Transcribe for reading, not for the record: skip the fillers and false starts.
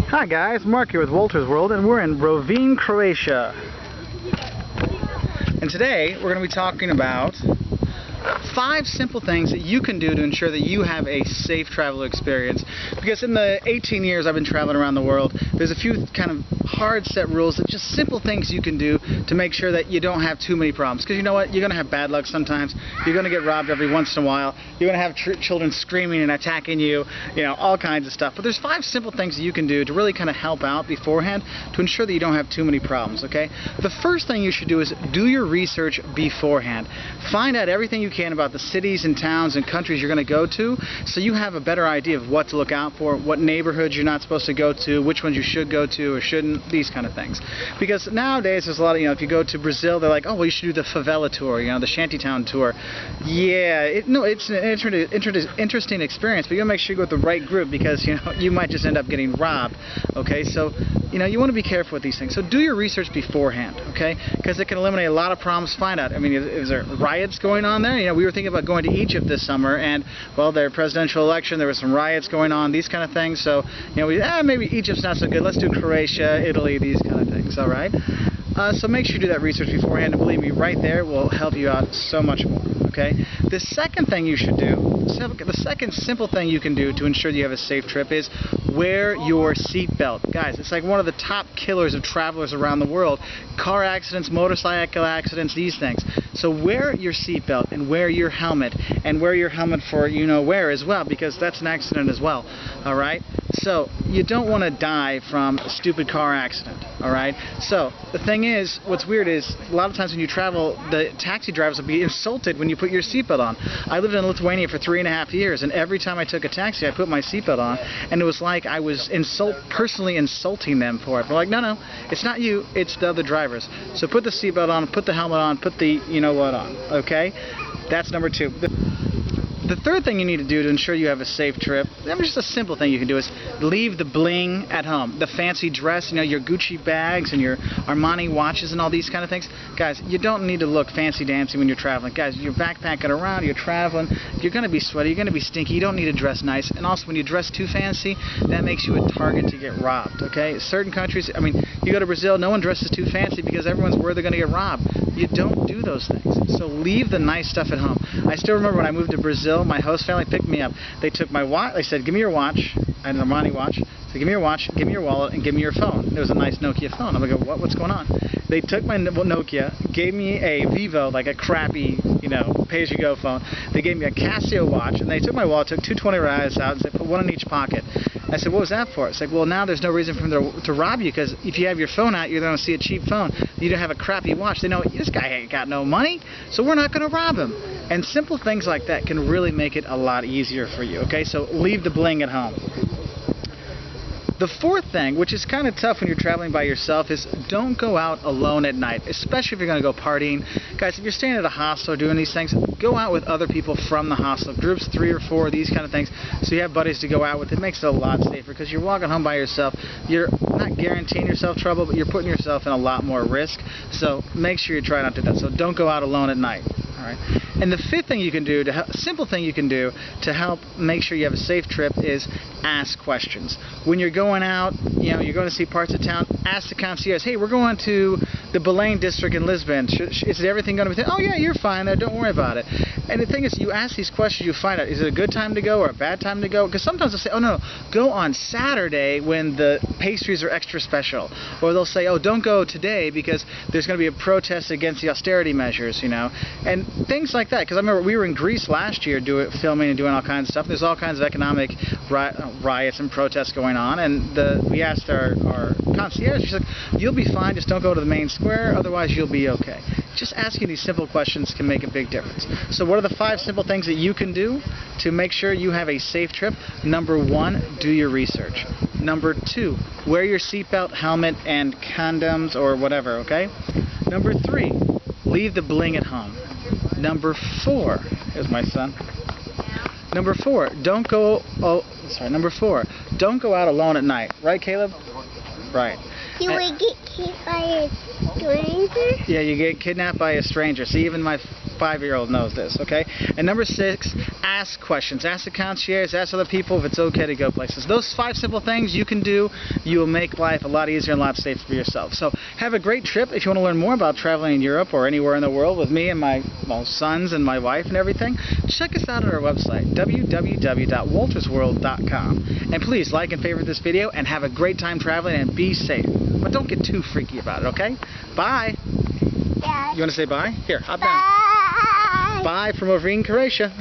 Hi guys, Mark here with Walter's World, and we're in Rovinj, Croatia. And today we're going to be talking about 5 simple things that you can do to ensure that you have a safe travel experience. Because in the 18 years I've been traveling around the world, there's a few kind of hard set rules, that just simple things you can do to make sure that you don't have too many problems. Because you know what, you're going to have bad luck sometimes, you're going to get robbed every once in a while, you're going to have children screaming and attacking you, all kinds of stuff. But there's 5 simple things that you can do to really kind of help out beforehand to ensure that you don't have too many problems, okay? The first thing you should do is do your research beforehand. Find out everything you can about the cities and towns and countries you're going to go to, so you have a better idea of what to look out for, what neighborhoods you're not supposed to go to, which ones you should go to or shouldn't, these kind of things. Because nowadays there's a lot of, if you go to Brazil, they're like, oh, well, you should do the favela tour, the shantytown tour. Yeah, it's an interesting experience, but you gotta make sure you go with the right group, because you might just end up getting robbed. Okay, so you want to be careful with these things. So do your research beforehand, okay? Because it can eliminate a lot of problems. Find out. Is there riots going on there? We were thinking about going to Egypt this summer, and well, their presidential election, there were some riots going on, these kind of things. So maybe Egypt's not so good. Let's do Croatia, Italy, these kind of things. All right. So make sure you do that research beforehand, and believe me, right there will help you out so much more. Okay. The second thing you should do, the second simple thing you can do to ensure that you have a safe trip is wear your seatbelt. Guys, it's like one of the top killers of travelers around the world. Car accidents, motorcycle accidents, these things. So wear your seatbelt and wear your helmet, and wear your helmet for where as well, because that's an accident as well. All right. So you don't want to die from a stupid car accident. All right. So the thing is, what's weird is a lot of times when you travel, the taxi drivers will be insulted when you put your seatbelt on. I lived in Lithuania for 3.5 years, and every time I took a taxi, I put my seatbelt on, and it was like I was personally insulting them for it. They're like, no, it's not you, it's the other drivers. So put the seatbelt on, put the helmet on, put the what on. Okay, that's number 2. The third thing you need to do to ensure you have a safe trip, just a simple thing you can do, is leave the bling at home. The fancy dress, your Gucci bags and your Armani watches and all these kind of things. Guys, you don't need to look fancy-dancy when you're traveling. Guys, you're backpacking around, you're traveling, you're going to be sweaty, you're going to be stinky, you don't need to dress nice. And also, when you dress too fancy, that makes you a target to get robbed, okay? Certain countries, you go to Brazil, no one dresses too fancy because everyone's worried they're going to get robbed. You don't do those things. So leave the nice stuff at home. I still remember when I moved to Brazil, my host family picked me up. They took my watch. They said, give me your watch. I had an Armani watch. So give me your watch, give me your wallet, and give me your phone. It was a nice Nokia phone. I'm like, what's going on? They took my Nokia, gave me a Vivo, like a crappy, pay-as-you-go phone. They gave me a Casio watch, and they took my wallet, took 220 reais out, and said, put one in each pocket. I said, what was that for? It's like, well, now there's no reason for them to rob you, because if you have your phone out, you're going to see a cheap phone. You don't have a crappy watch. They know, this guy ain't got no money, so we're not going to rob him. And simple things like that can really make it a lot easier for you, okay? So leave the bling at home. The fourth thing, which is kind of tough when you're traveling by yourself, is don't go out alone at night, especially if you're going to go partying. Guys, if you're staying at a hostel or doing these things, go out with other people from the hostel, groups 3 or 4, these kind of things, so you have buddies to go out with. It makes it a lot safer, because you're walking home by yourself. You're not guaranteeing yourself trouble, but you're putting yourself in a lot more risk, so make sure you try not to do that. So don't go out alone at night. All right. And the fifth thing you can do, simple thing you can do to help make sure you have a safe trip, is ask questions. When you're going out, you're going to see parts of town, ask the concierge, hey, we're going to the Belém district in Lisbon. Is everything going to be, oh yeah, you're fine there, don't worry about it. And the thing is, you ask these questions, you find out, is it a good time to go or a bad time to go? Because sometimes they'll say, oh no, go on Saturday when the pastries are extra special. Or they'll say, oh, don't go today because there's going to be a protest against the austerity measures, and things like that. Because I remember we were in Greece last year filming and doing all kinds of stuff. There's all kinds of economic riots and protests going on, and we asked our concierge, she's like, you'll be fine, just don't go to the main square, otherwise you'll be okay. Just asking these simple questions can make a big difference. So what are the 5 simple things that you can do to make sure you have a safe trip? Number 1, do your research. Number 2, wear your seatbelt, helmet, and condoms or whatever, okay? Number 3, leave the bling at home. Number 4, here's my son. Number 4, don't go out alone at night. Right, Caleb? Right. You would get kidnapped by a stranger? Yeah, you get kidnapped by a stranger. See, even my 5-year-old knows this, okay? And number 6, ask questions. Ask the concierge, ask other people if it's okay to go places. Those 5 simple things you can do, you will make life a lot easier and a lot safer for yourself. So have a great trip. If you want to learn more about traveling in Europe or anywhere in the world with me and my sons and my wife and everything, check us out at our website, www.waltersworld.com. And please like and favorite this video and have a great time traveling and be safe. But don't get too freaky about it, okay? Bye. Dad. You want to say bye? Here, hop down. Bye. Bye from over in Croatia.